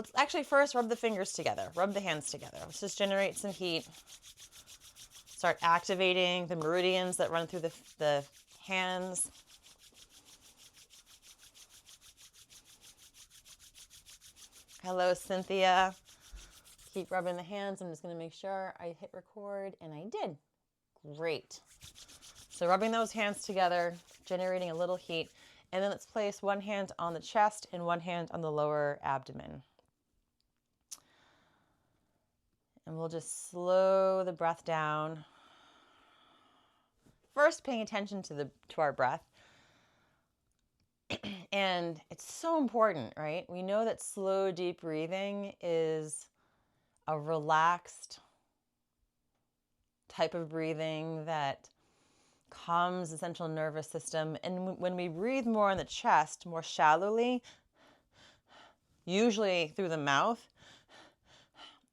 Let's actually first rub the fingers together, rub the hands together. Let's just generate some heat. Start activating the meridians that run through the hands. Hello, Cynthia. Keep rubbing the hands. I'm just going to make sure I hit record, and I did. Great. So rubbing those hands together, generating a little heat, and then let's place one hand on the chest and one hand on the lower abdomen. And we'll just slow the breath down. First, paying attention to our breath. And it's so important, right? We know that slow, deep breathing is a relaxed type of breathing that calms the central nervous system. And when we breathe more in the chest, more shallowly, usually through the mouth,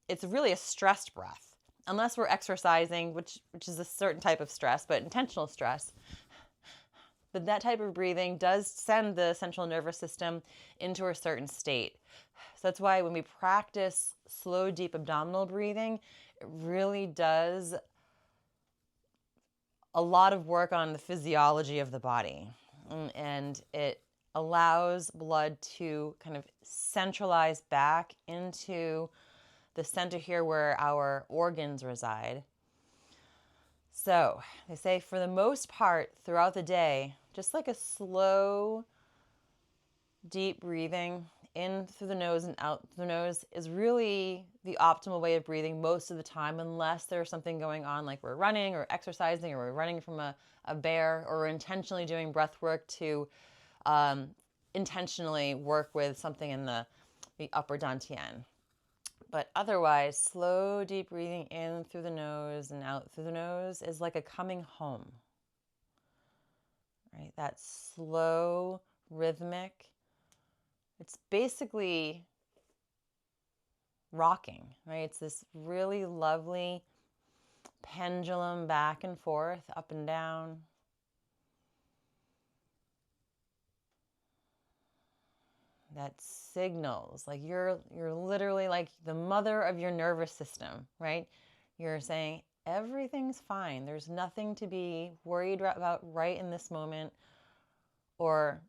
it's really a stressed breath. Unless we're exercising, which is a certain type of stress, but intentional stress. But that type of breathing does send the central nervous system into a certain state. So that's why when we practice slow, deep abdominal breathing, it really does a lot of work on the physiology of the body. And it allows blood to kind of centralize back into the center here where our organs reside. So they say for the most part throughout the day, just like a slow, deep breathing in through the nose and out through the nose is really the optimal way of breathing most of the time, unless there's something going on like we're running or exercising or we're running from a bear, or we're intentionally doing breath work to intentionally work with something in the upper dantian. But otherwise, slow, deep breathing in through the nose and out through the nose is like a coming home, right? That slow, rhythmic. It's basically rocking, right? It's this really lovely pendulum back and forth, up and down. That signals, like you're literally like the mother of your nervous system, right? You're saying everything's fine. There's nothing to be worried about right in this moment or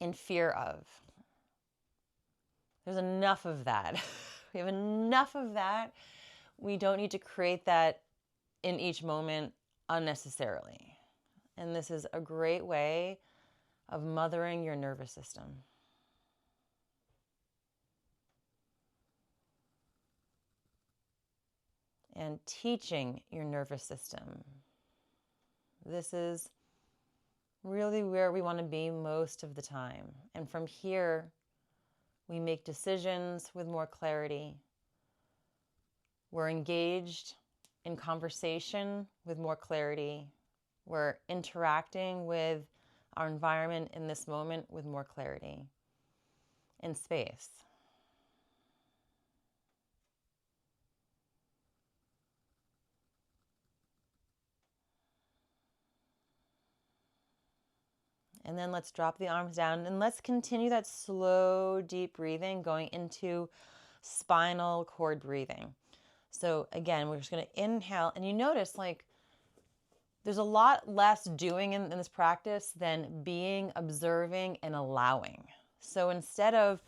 in fear of. There's enough of that. We have enough of that. We don't need to create that in each moment unnecessarily. And this is a great way of mothering your nervous system. And teaching your nervous system. This is really where we want to be most of the time. And from here, we make decisions with more clarity. We're engaged in conversation with more clarity. We're interacting with our environment in this moment with more clarity and space. And then let's drop the arms down and let's continue that slow, deep breathing going into spinal cord breathing. So again, we're just going to inhale, and you notice like there's a lot less doing in this practice than being, observing, and allowing. So instead of,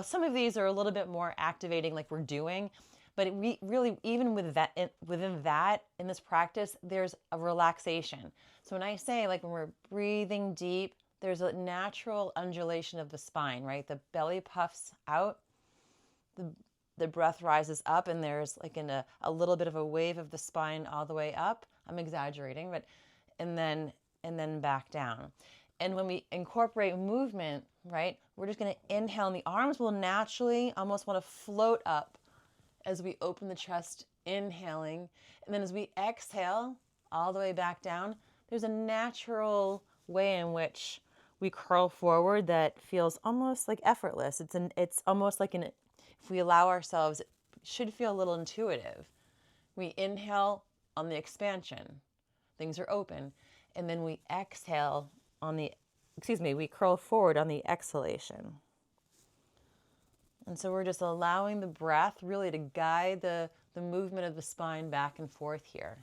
some of these are a little bit more activating like we're doing, but we really, even with that, within that, in this practice, there's a relaxation. So when I say like when we're breathing deep, there's a natural undulation of the spine, right? The belly puffs out, the breath rises up, and there's like a little bit of a wave of the spine all the way up. I'm exaggerating, but and then back down. And when we incorporate movement, right, we're just going to inhale, and the arms will naturally almost want to float up as we open the chest, inhaling. And then as we exhale all the way back down, there's a natural way in which we curl forward that feels almost like effortless. It's almost like if we allow ourselves, it should feel a little intuitive. We inhale on the expansion. Things are open. And then we exhale we curl forward on the exhalation. And so we're just allowing the breath really to guide the movement of the spine back and forth here.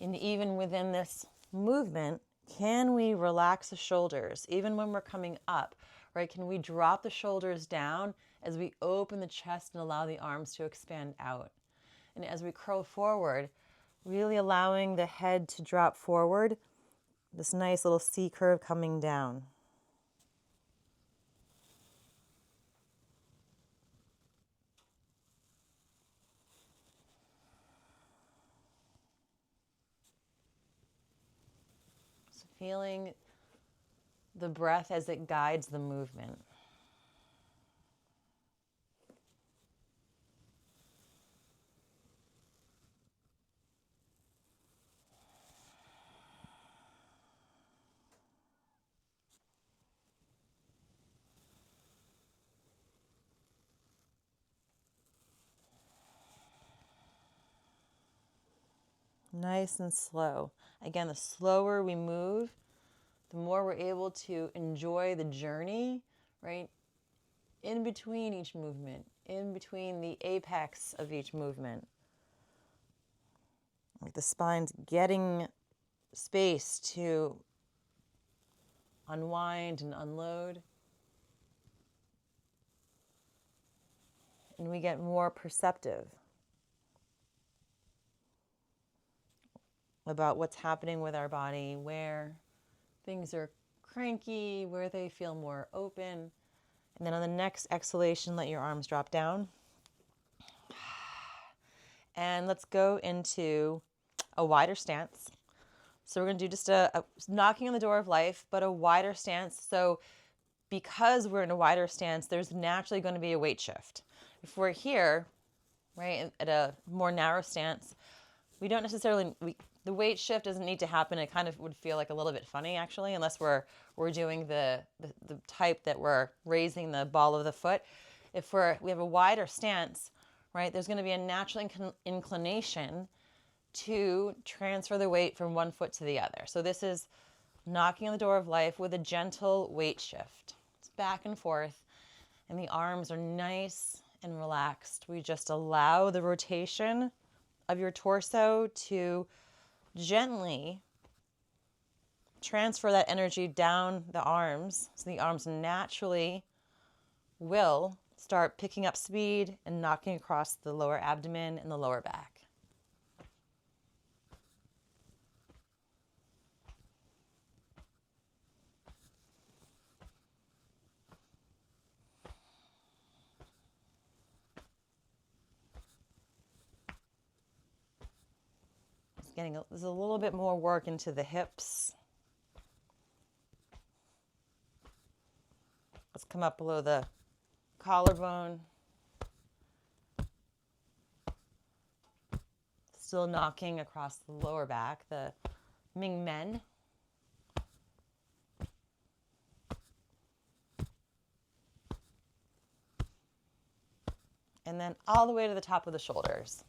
And even within this movement, can we relax the shoulders even when we're coming up, right? Can we drop the shoulders down as we open the chest and allow the arms to expand out? And as we curl forward, really allowing the head to drop forward, this nice little C curve coming down. So feeling the breath as it guides the movement. Nice and slow. Again, the slower we move, the more we're able to enjoy the journey, right? In between each movement, in between the apex of each movement. Like the spine's getting space to unwind and unload. And we get more perceptive about what's happening with our body, where things are cranky, where they feel more open. And then on the next exhalation, let your arms drop down. And let's go into a wider stance. So we're going to do just a knocking on the door of life, but a wider stance. So because we're in a wider stance, there's naturally going to be a weight shift. If we're here, right, at a more narrow stance, we don't necessarily, the weight shift doesn't need to happen. It kind of would feel like a little bit funny, actually, unless we're doing the type that we're raising the ball of the foot. If we have a wider stance, right, there's going to be a natural inclination to transfer the weight from one foot to the other. So this is knocking on the door of life with a gentle weight shift. It's back and forth, and the arms are nice and relaxed. We just allow the rotation of your torso to gently transfer that energy down the arms, so the arms naturally will start picking up speed and knocking across the lower abdomen and the lower back. There's a little bit more work into the hips. Let's come up below the collarbone. Still knocking across the lower back, the Ming Men. And then all the way to the top of the shoulders.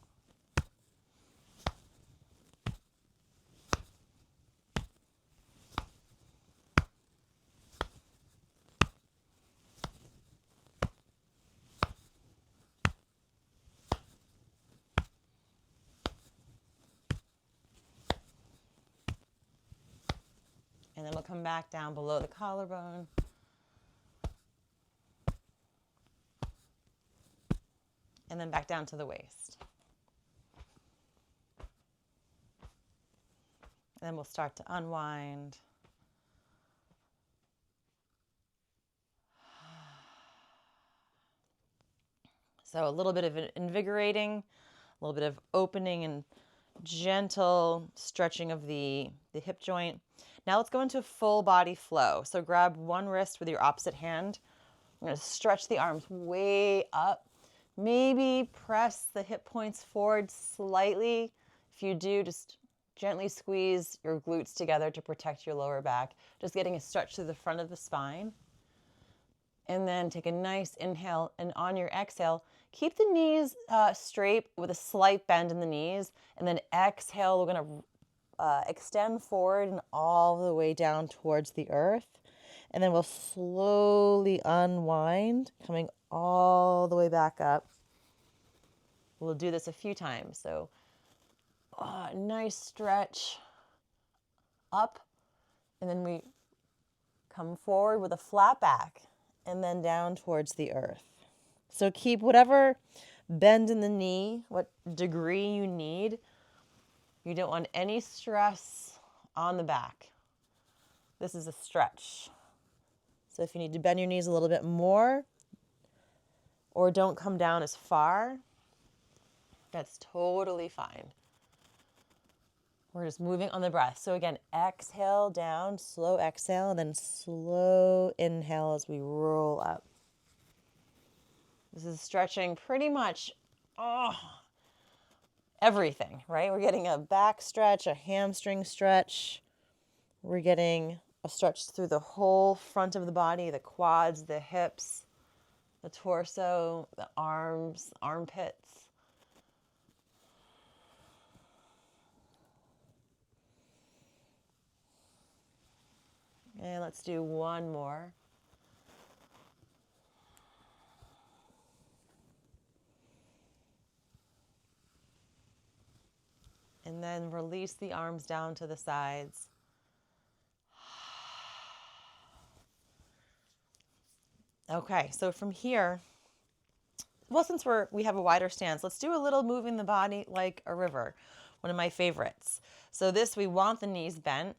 And then we'll come back down below the collarbone. And then back down to the waist. And then we'll start to unwind. So a little bit of invigorating, a little bit of opening and gentle stretching of the hip joint. Now let's go into full body flow. So grab one wrist with your opposite hand. I'm going to stretch the arms way up. Maybe press the hip points forward slightly. If you do, just gently squeeze your glutes together to protect your lower back. Just getting a stretch through the front of the spine. And then take a nice inhale, and on your exhale, keep the knees straight with a slight bend in the knees. And then exhale, we're going to extend forward and all the way down towards the earth. And then we'll slowly unwind, coming all the way back up. We'll do this a few times. So nice stretch up, and then we come forward with a flat back and then down towards the earth. So keep whatever bend in the knee, what degree you need. You don't want any stress on the back. This is a stretch. So if you need to bend your knees a little bit more or don't come down as far, that's totally fine. We're just moving on the breath. So again, exhale down, slow exhale, and then slow inhale as we roll up. This is stretching pretty much everything, right? We're getting a back stretch, a hamstring stretch. We're getting a stretch through the whole front of the body, the quads, the hips, the torso, the arms, armpits. And let's do one more. And then release the arms down to the sides. Okay, so from here, well, since we have a wider stance, let's do a little moving the body like a river, one of my favorites. So this, we want the knees bent.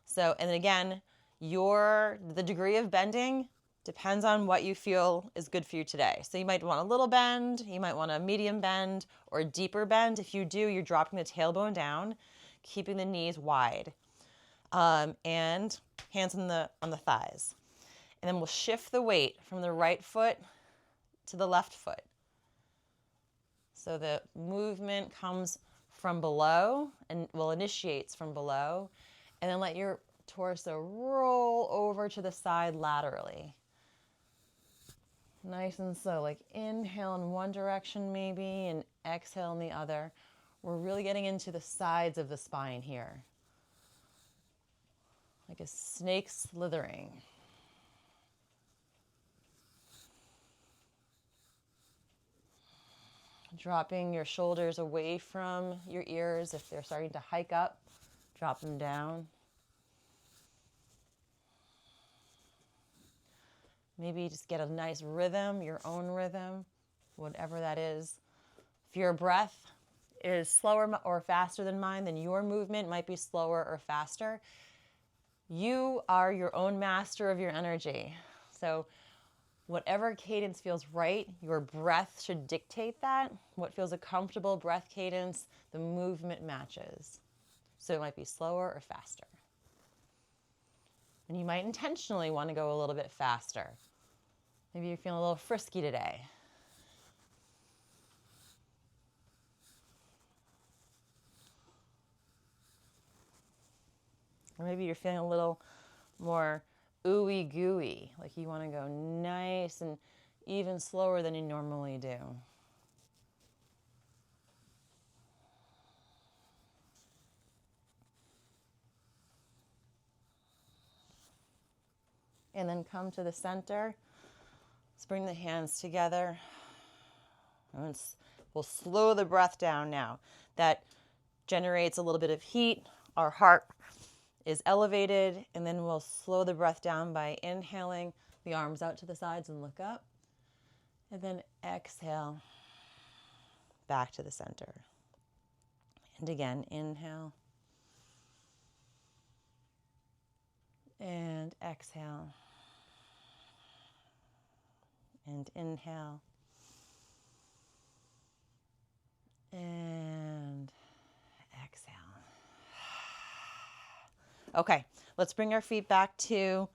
So, and again, the degree of bending depends on what you feel is good for you today. So you might want a little bend, you might want a medium bend or a deeper bend. If you do, you're dropping the tailbone down, keeping the knees wide, and hands on the thighs. And then we'll shift the weight from the right foot to the left foot. So the movement comes from below and initiates from below, and then let your torso roll over to the side laterally. Nice and slow, like inhale in one direction maybe and exhale in the other. We're really getting into the sides of the spine here, like a snake slithering. Dropping your shoulders away from your ears. If they're starting to hike up, drop them down. Maybe just get a nice rhythm, your own rhythm, whatever that is. If your breath is slower or faster than mine, then your movement might be slower or faster. You are your own master of your energy. So whatever cadence feels right, your breath should dictate that. What feels a comfortable breath cadence, the movement matches. So it might be slower or faster. And you might intentionally want to go a little bit faster. Maybe you're feeling a little frisky today. Or maybe you're feeling a little more ooey gooey, like you want to go nice and even slower than you normally do. And then come to the center. Let's bring the hands together. And we'll slow the breath down now. That generates a little bit of heat. Our heart is elevated, and then we'll slow the breath down by inhaling the arms out to the sides and look up. And then exhale back to the center. And again, inhale. And exhale. And inhale. And exhale. Okay, let's bring our feet back to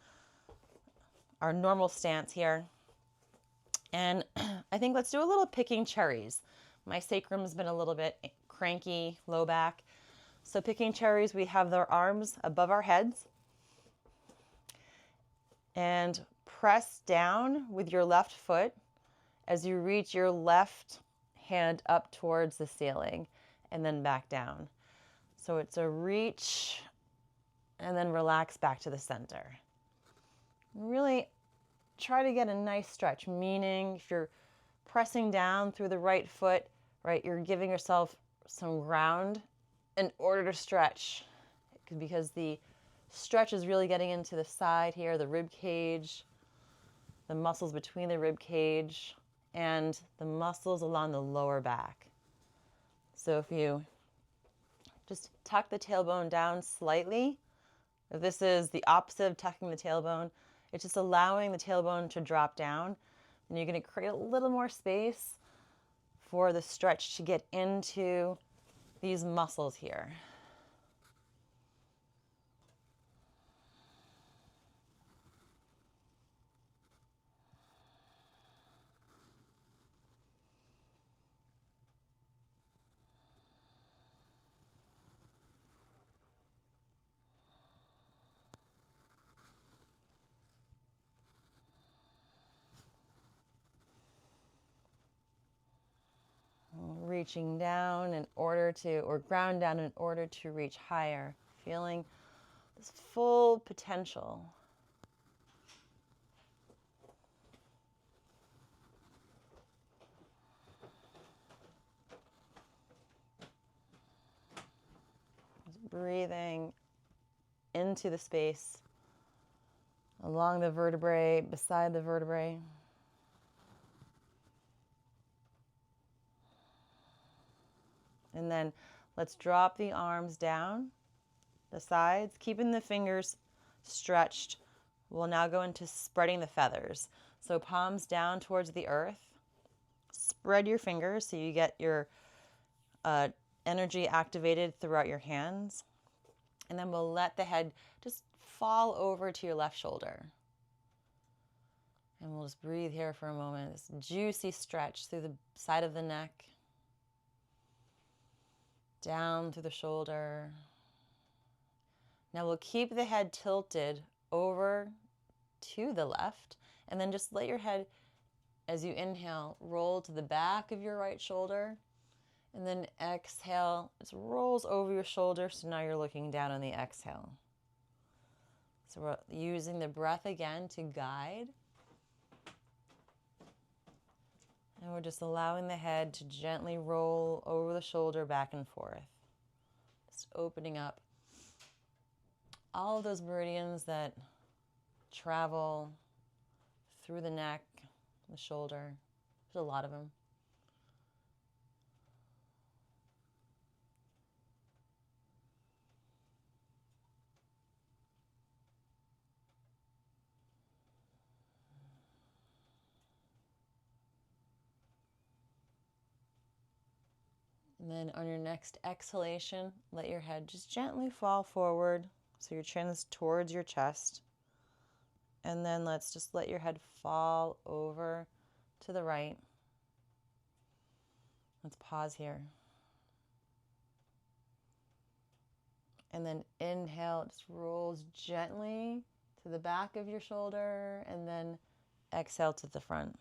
our normal stance here. And I think let's do a little picking cherries. My sacrum's been a little bit cranky, low back. So picking cherries, we have their arms above our heads. And press down with your left foot as you reach your left hand up towards the ceiling and then back down. So it's a reach and then relax back to the center. Really try to get a nice stretch, meaning if you're pressing down through the right foot, right, you're giving yourself some ground in order to stretch, because the stretch is really getting into the side here, the rib cage, the muscles between the rib cage, and the muscles along the lower back. So if you just tuck the tailbone down slightly, if this is the opposite of tucking the tailbone, it's just allowing the tailbone to drop down, and you're going to create a little more space for the stretch to get into these muscles here. Reaching down in order to, or ground down in order to reach higher, feeling this full potential. Just breathing into the space along the vertebrae, beside the vertebrae. And then let's drop the arms down, the sides, keeping the fingers stretched. We'll now go into spreading the feathers. So palms down towards the earth. Spread your fingers so you get your energy activated throughout your hands. And then we'll let the head just fall over to your left shoulder. And we'll just breathe here for a moment. This juicy stretch through the side of the neck, down through the shoulder. Now we'll keep the head tilted over to the left, and then just let your head, as you inhale, roll to the back of your right shoulder, and then exhale, it rolls over your shoulder, so now you're looking down on the exhale. So we're using the breath again to guide. And we're just allowing the head to gently roll over the shoulder back and forth. Just opening up all of those meridians that travel through the neck, the shoulder. There's a lot of them. And then on your next exhalation, let your head just gently fall forward so your chin is towards your chest. And then let's just let your head fall over to the right. Let's pause here. And then inhale, it just rolls gently to the back of your shoulder, and then exhale to the front.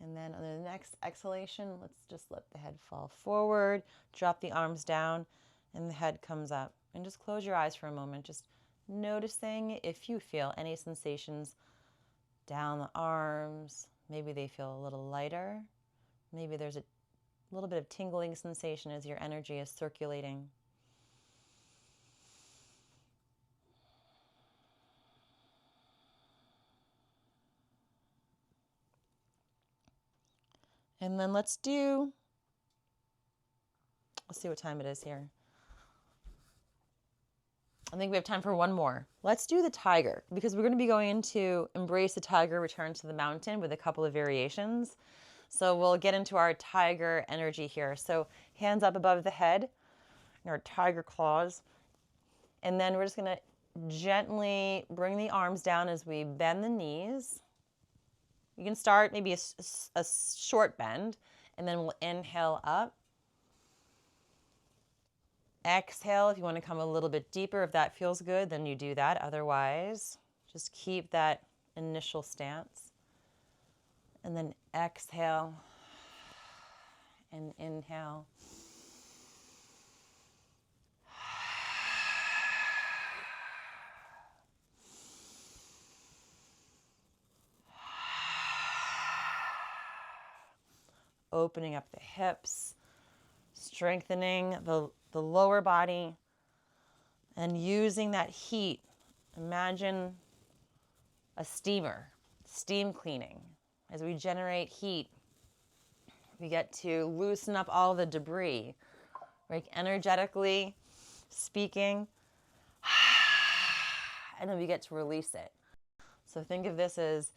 And then on the next exhalation, let's just let the head fall forward, drop the arms down, and the head comes up. And just close your eyes for a moment, just noticing if you feel any sensations down the arms. Maybe they feel a little lighter. Maybe there's a little bit of tingling sensation as your energy is circulating. And then let's see what time it is here. I think we have time for one more. Let's do the tiger, because we're going to be going into embrace the tiger, return to the mountain with a couple of variations. So we'll get into our tiger energy here. So hands up above the head, our tiger claws. And then we're just going to gently bring the arms down as we bend the knees. You can start maybe a short bend, and then we'll inhale up. Exhale if you want to come a little bit deeper. If that feels good, then you do that. Otherwise, just keep that initial stance. And then exhale and inhale. Opening up the hips, strengthening the lower body, and using that heat. Imagine a steamer, steam cleaning. As we generate heat, we get to loosen up all the debris, like energetically speaking, and then we get to release it. So think of this as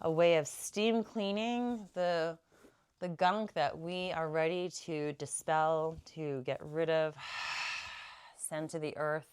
a way of steam cleaning the gunk that we are ready to dispel, to get rid of, send to the earth.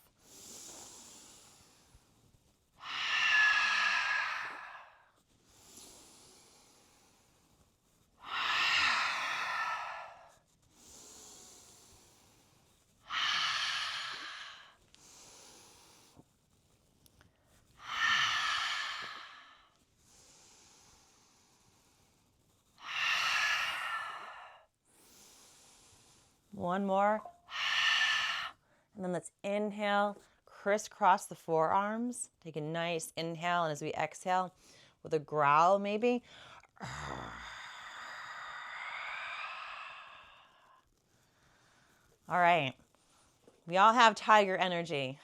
One more. And then let's inhale, crisscross the forearms. Take a nice inhale, and as we exhale, with a growl maybe. All right. We all have tiger energy.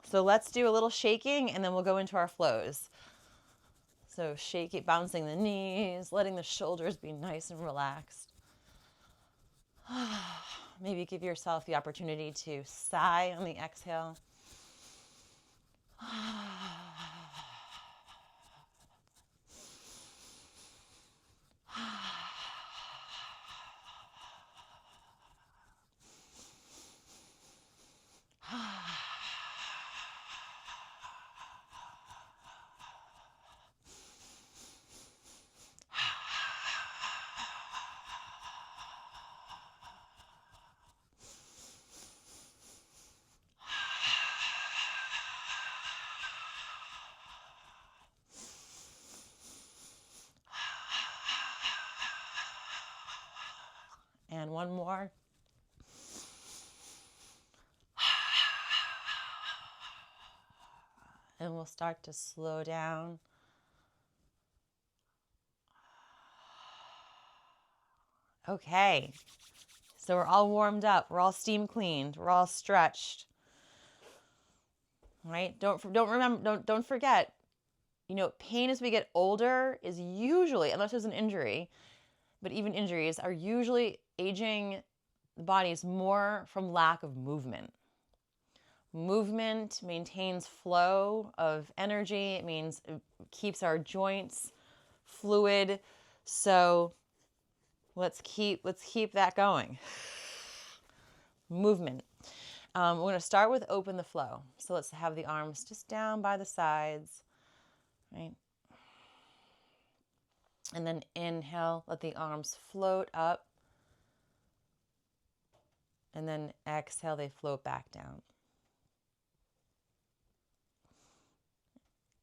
So let's do a little shaking, and then we'll go into our flows. So shake it, bouncing the knees, letting the shoulders be nice and relaxed. Maybe give yourself the opportunity to sigh on the exhale. And one more. And we'll start to slow down. Okay. So we're all warmed up. We're all steam cleaned. We're all stretched. Right? Don't forget, pain as we get older is usually, unless there's an injury, but even injuries are usually aging the bodies more from lack of movement. Movement maintains flow of energy. It means it keeps our joints fluid. So let's keep that going. Movement. We're going to start with open the flow. So let's have the arms just down by the sides, right? And then inhale, let the arms float up. And then exhale, they float back down.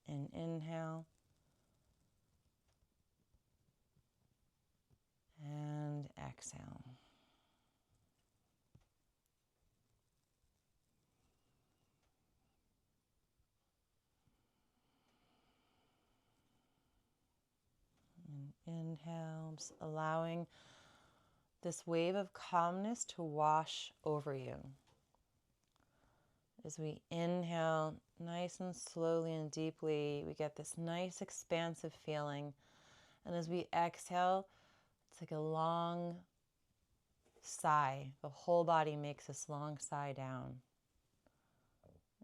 And inhale. And exhale. And inhale, just allowing this wave of calmness to wash over you. As we inhale nice and slowly and deeply, we get this nice expansive feeling. And as we exhale, it's like a long sigh. The whole body makes this long sigh down.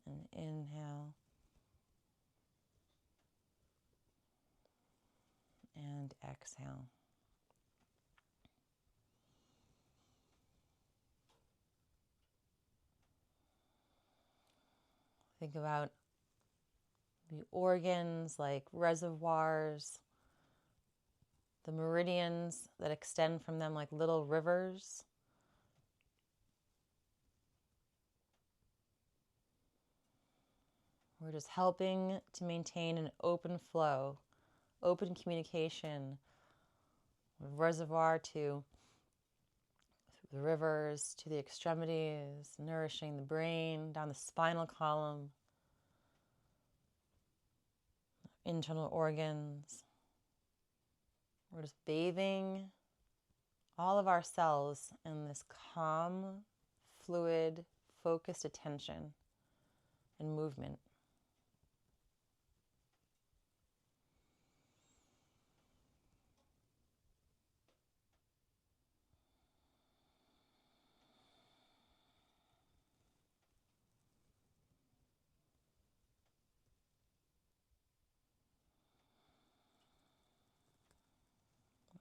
And inhale. And exhale. Think about the organs like reservoirs, the meridians that extend from them like little rivers. We're just helping to maintain an open flow, open communication, reservoir to the rivers, to the extremities, nourishing the brain, down the spinal column, internal organs. We're just bathing all of our cells in this calm, fluid, focused attention and movement.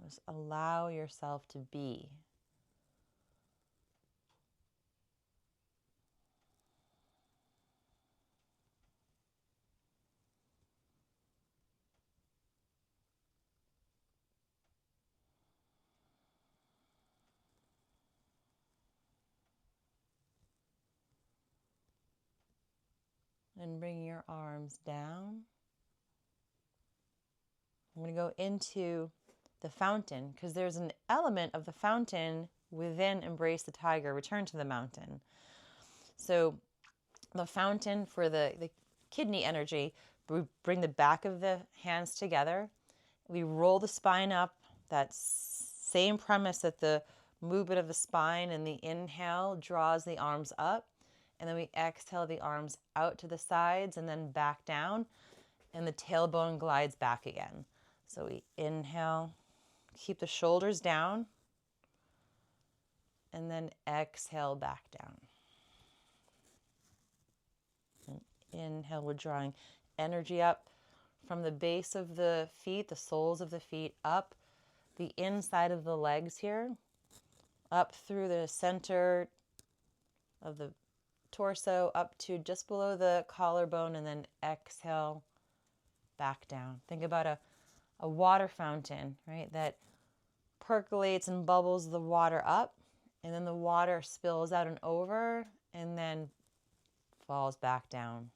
Just allow yourself to be. And bring your arms down. I'm going to go into the fountain because there's an element of the fountain within Embrace the Tiger, Return to the Mountain. So the fountain for the kidney energy, we bring the back of the hands together. We roll the spine up. That same premise that the movement of the spine and the inhale draws the arms up. And then we exhale the arms out to the sides and then back down. And the tailbone glides back again. So we inhale, keep the shoulders down. And then exhale back down. And inhale, we're drawing energy up from the base of the feet, the soles of the feet, up the inside of the legs here, up through the center of the torso, up to just below the collarbone, and then exhale back down. Think about a water fountain, right, that percolates and bubbles the water up, and then the water spills out and over, and then falls back down.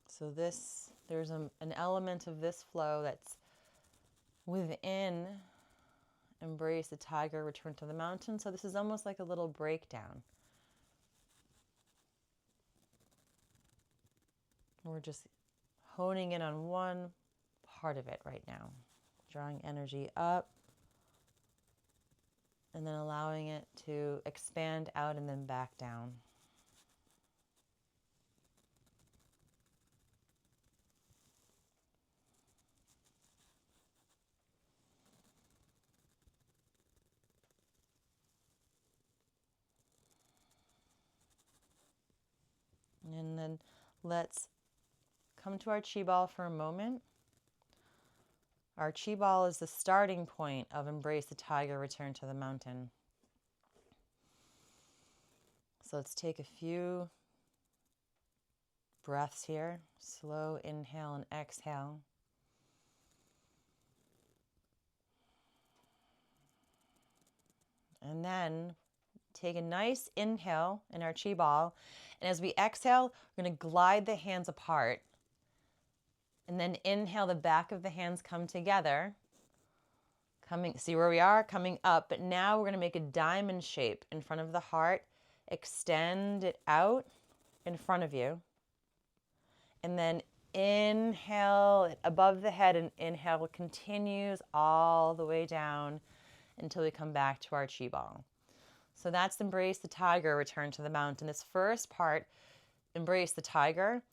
So there's an element of this flow that's within Embrace the Tiger, Return to the Mountain. So this is almost like a little breakdown. We're just honing in on one part of it right now, drawing energy up and then allowing it to expand out and then back down. And then let's come to our chi ball for a moment. Our chi ball is the starting point of Embrace the Tiger, Return to the Mountain. So let's take a few breaths here. Slow inhale and exhale. And then take a nice inhale in our chi ball. And as we exhale, we're going to glide the hands apart. And then inhale, the back of the hands come together. See where we are? Coming up. But now we're going to make a diamond shape in front of the heart. Extend it out in front of you. And then inhale above the head, and inhale continues all the way down until we come back to our chi ball. So that's Embrace the Tiger, Return to the Mountain. This first part, Embrace the Tiger,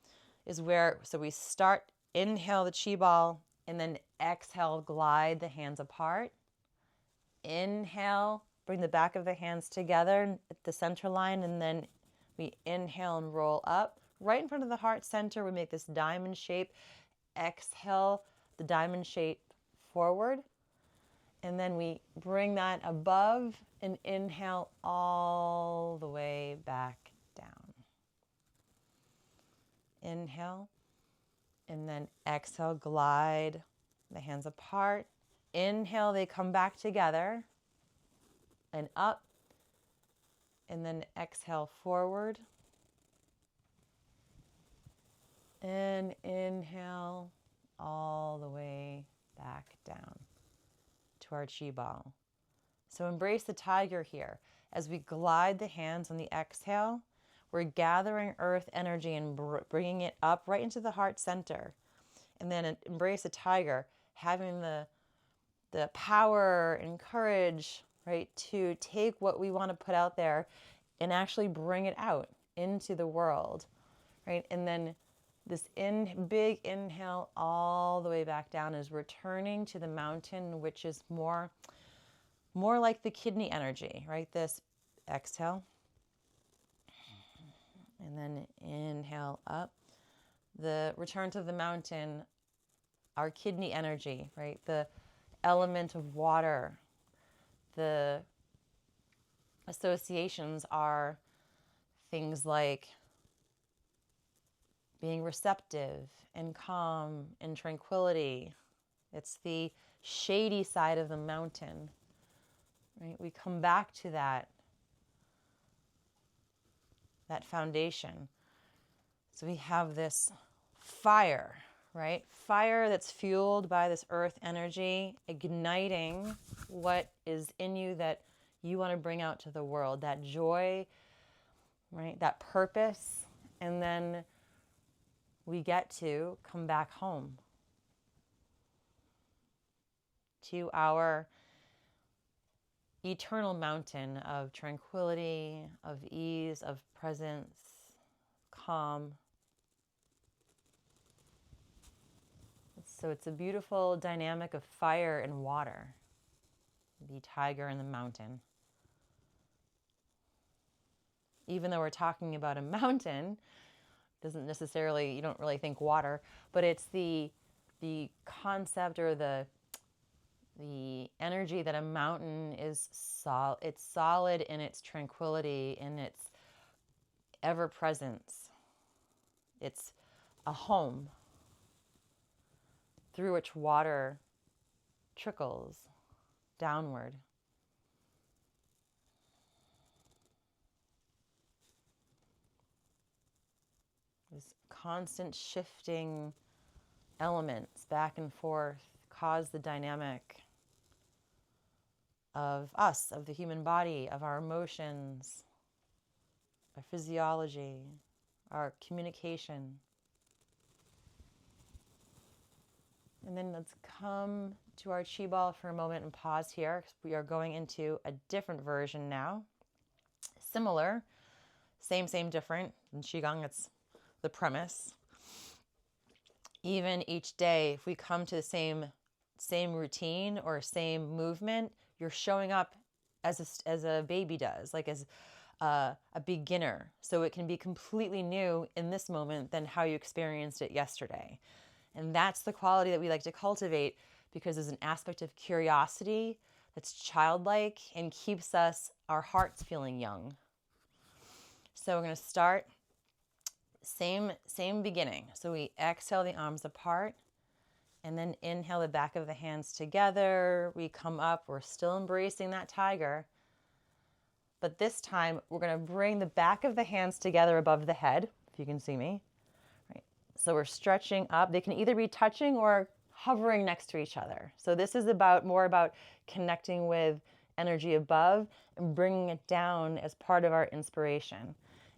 is where, so we start, inhale the chi ball, And then exhale, glide the hands apart. Inhale, bring the back of the hands together at the center line, and then we inhale and roll up. Right in front of the heart center, we make this diamond shape. Exhale, the diamond shape forward. And then we bring that above and inhale all the way back down. Inhale, and then exhale, glide the hands apart. Inhale, they come back together and up. And then exhale forward. And inhale all the way back down to our chi ball. So embrace the tiger here. As we glide the hands on the exhale, we're gathering earth energy and bringing it up right into the heart center. And then embrace the tiger, having the power and courage, right, to take what we want to put out there and actually bring it out into the world, right? And then this big inhale all the way back down is returning to the mountain, which is more like the kidney energy, right? This exhale. And then inhale up. The return to the mountain, our kidney energy, right? The element of water. The associations are things like being receptive and calm and tranquility. It's the shady side of the mountain, right? We come back to that foundation. So we have this fire, right? Fire that's fueled by this earth energy, igniting what is in you that you want to bring out to the world, that joy, right? That purpose. And then we get to come back home to our eternal mountain of tranquility, of ease, of presence, calm. So it's a beautiful dynamic of fire and water, the tiger and the mountain. Even though we're talking about a mountain, doesn't necessarily, you don't really think water, but it's the concept or the energy that a mountain is it's solid in its tranquility, in its ever presence. It's a home through which water trickles downward. This constant shifting elements back and forth cause the dynamic of us, of the human body, of our emotions, our physiology, our communication. And then let's come to our chi ball for a moment and pause here, because we are going into a different version now. Similar, same, different. In QiGong, it's the premise. Even each day, if we come to the same routine or same movement, you're showing up as a baby does, like as a beginner. So it can be completely new in this moment than how you experienced it yesterday. And that's the quality that we like to cultivate, because there's an aspect of curiosity that's childlike and keeps our hearts feeling young. So we're going to start same beginning. So we exhale the arms apart, and then inhale the back of the hands together. We come up. We're still embracing that tiger. But this time, we're going to bring the back of the hands together above the head, if you can see me. Right. So we're stretching up. They can either be touching or hovering next to each other. So this is more about connecting with energy above and bringing it down as part of our inspiration.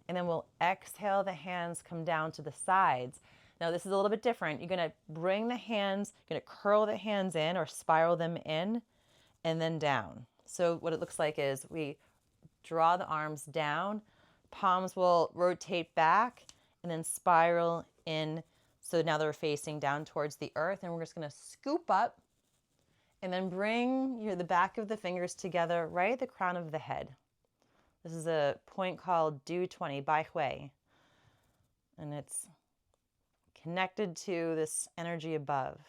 And then we'll exhale, the hands come down to the sides. Now this is a little bit different. You're going to bring the hands, you're going to curl the hands in or spiral them in and then down. So what it looks like is we draw the arms down, palms will rotate back and then spiral in So now they're facing down towards the earth, and we're just going to scoop up and then bring the back of the fingers together right at the crown of the head. This is a point called Do 20, Bai Hui. And it's connected to this energy above.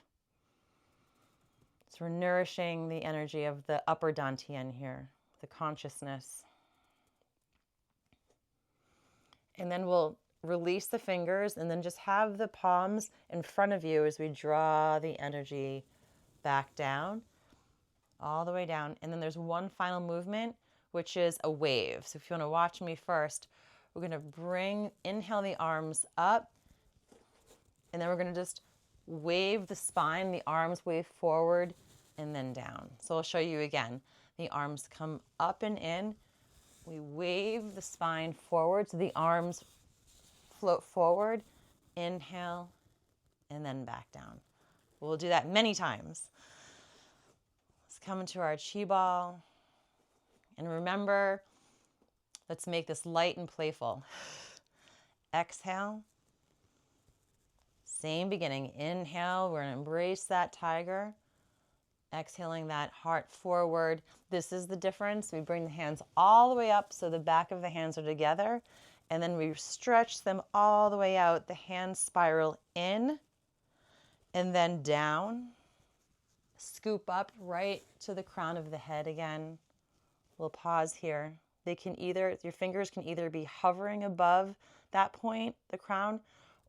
So we're nourishing the energy of the upper dantian here, the consciousness. And then we'll release the fingers and then just have the palms in front of you as we draw the energy back down, all the way down. And then there's one final movement, which is a wave. So if you want to watch me first, we're going to inhale the arms up, and then we're going to just wave the spine, the arms wave forward and then down. So I'll show you again. The arms come up and in. We wave the spine forward, so the arms float forward, inhale, and then back down. We'll do that many times. Let's come into our chi ball. And remember, let's make this light and playful. Exhale. Same beginning. Inhale, we're going to embrace that tiger. Exhaling that heart forward. This is the difference. We bring the hands all the way up so the back of the hands are together. And then we stretch them all the way out. The hands spiral in and then down. Scoop up right to the crown of the head again. We'll pause here. Your fingers can either be hovering above that point, the crown,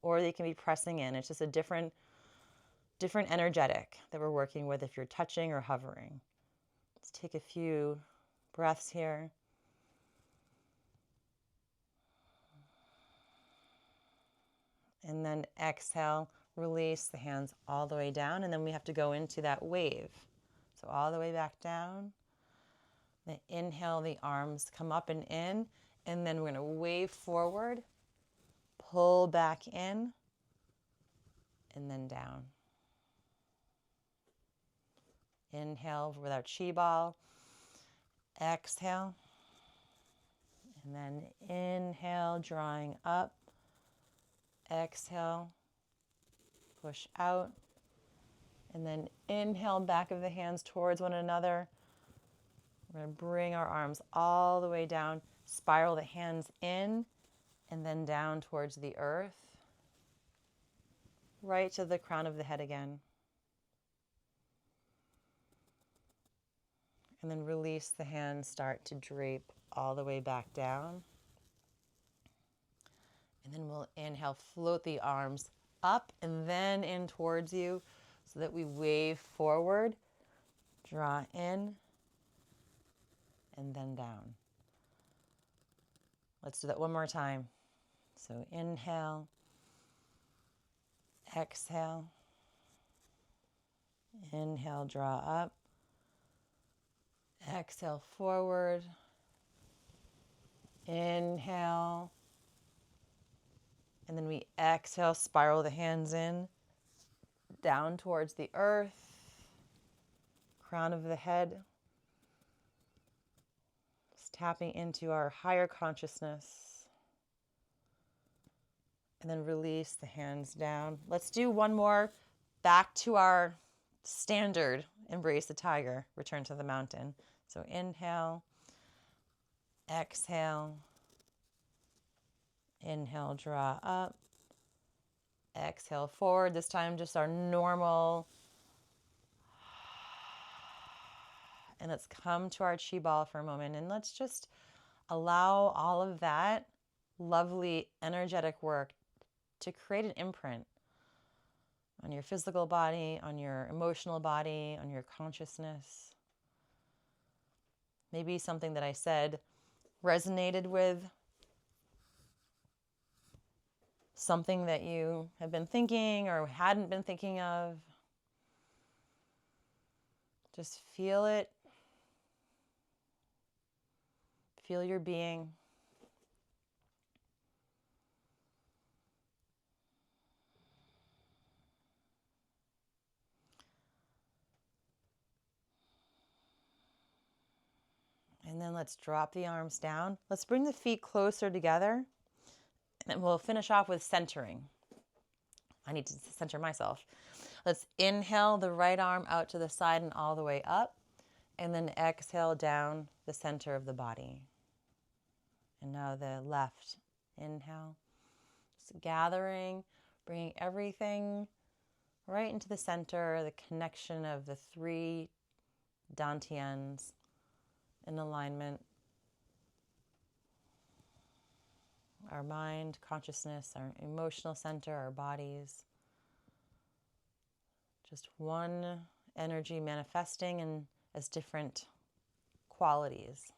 or they can be pressing in. It's just a different energetic that we're working with if you're touching or hovering. Let's take a few breaths here. And then exhale, release the hands all the way down, and then we have to go into that wave. So all the way back down. Then inhale, the arms come up and in, and then we're going to wave forward, pull back in, and then down. Inhale with our chi ball. Exhale. And then inhale, drawing up. Exhale. Push out. And then inhale, back of the hands towards one another. We're going to bring our arms all the way down. Spiral the hands in and then down towards the earth. Right to the crown of the head again. And then release the hands, start to drape all the way back down. And then we'll inhale, float the arms up and then in towards you so that we wave forward, draw in, and then down. Let's do that one more time. So inhale, exhale, inhale, draw up. Exhale forward, inhale, and then we exhale, spiral the hands in, down towards the earth, crown of the head, just tapping into our higher consciousness, and then release the hands down. Let's do one more back to our standard, embrace the tiger, return to the mountain. So inhale, exhale, inhale, draw up, exhale forward. This time just our normal. And let's come to our chi ball for a moment and let's just allow all of that lovely energetic work to create an imprint on your physical body, on your emotional body, on your consciousness. Maybe something that I said resonated with something that you have been thinking or hadn't been thinking of. Just feel it. Feel your being. And then let's drop the arms down. Let's bring the feet closer together. And we'll finish off with centering. I need to center myself. Let's inhale the right arm out to the side and all the way up, and then exhale down the center of the body. And now the left. Inhale. Just gathering, bringing everything right into the center, the connection of the three dantians in alignment. Our mind, consciousness, our emotional center, our bodies. Just one energy manifesting and as different qualities.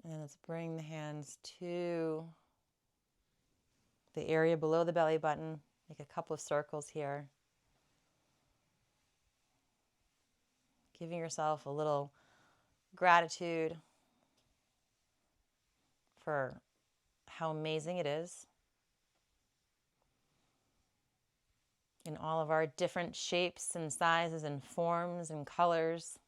And let's bring the hands to the area below the belly button. Make a couple of circles here. Giving yourself a little gratitude for how amazing it is in all of our different shapes and sizes and forms and colors.